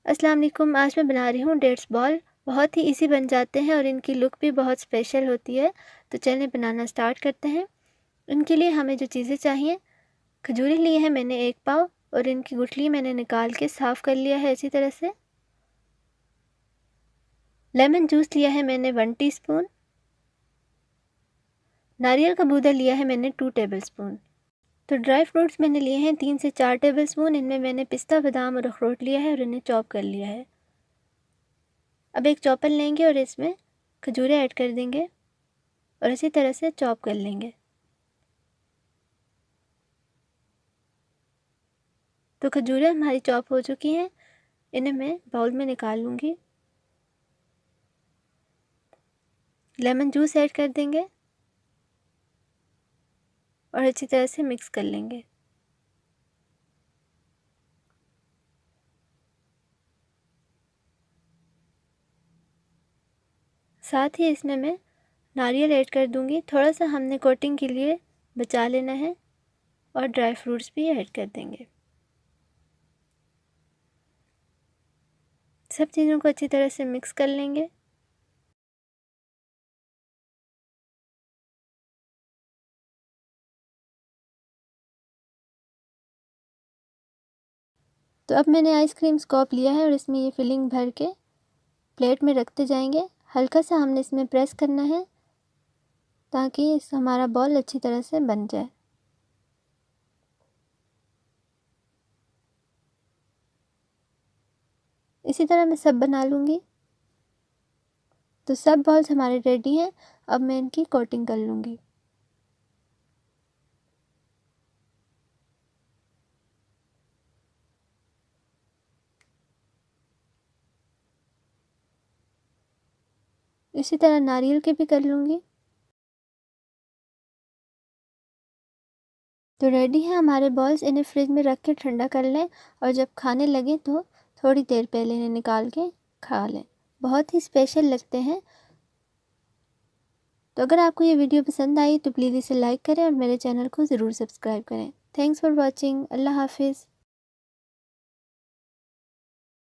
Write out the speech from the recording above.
अस्सलाम वालेकुम। आज मैं बना रही हूँ डेट्स बॉल। बहुत ही इजी बन जाते हैं और इनकी लुक भी बहुत स्पेशल होती है। तो चलिए बनाना स्टार्ट करते हैं। इनके लिए हमें जो चीज़ें चाहिए, खजूरें लिए हैं मैंने 1 पाव और इनकी गुठली मैंने निकाल के साफ़ कर लिया है इसी तरह से। लेमन जूस लिया है मैंने 1 टीस्पून। नारियल का बूदा लिया है मैंने 2 टेबलस्पून। तो ड्राई फ्रूट्स मैंने लिए हैं 3 से 4 टेबलस्पून। इनमें मैंने पिस्ता, बादाम और अखरोट लिया है और इन्हें चॉप कर लिया है। अब एक चॉपर लेंगे और इसमें खजूरें ऐड कर देंगे और इसी तरह से चॉप कर लेंगे। तो खजूरें हमारी चॉप हो चुकी हैं, इन्हें मैं बाउल में निकाल लूँगी। लेमन जूस ऐड कर देंगे और अच्छी तरह से मिक्स कर लेंगे। साथ ही इसमें मैं नारियल ऐड कर दूँगी। थोड़ा सा हमने कोटिंग के लिए बचा लेना है और ड्राई फ्रूट्स भी ऐड कर देंगे। सब चीज़ों को अच्छी तरह से मिक्स कर लेंगे। तो अब मैंने आइसक्रीम स्कॉप लिया है और इसमें ये फिलिंग भर के प्लेट में रखते जाएंगे। हल्का सा हमने इसमें प्रेस करना है ताकि हमारा बॉल अच्छी तरह से बन जाए। इसी तरह मैं सब बना लूँगी। तो सब बॉल्स हमारे रेडी हैं। अब मैं इनकी कोटिंग कर लूँगी। इसी तरह नारियल के भी कर लूँगी। तो रेडी है हमारे बॉल्स। इन्हें फ्रिज में रख के ठंडा कर लें और जब खाने लगें तो थोड़ी देर पहले इन्हें निकाल के खा लें। बहुत ही स्पेशल लगते हैं। तो अगर आपको ये वीडियो पसंद आई तो प्लीज़ इसे लाइक करें और मेरे चैनल को ज़रूर सब्सक्राइब करें। Thanks for watching. अल्लाह हाफिज़।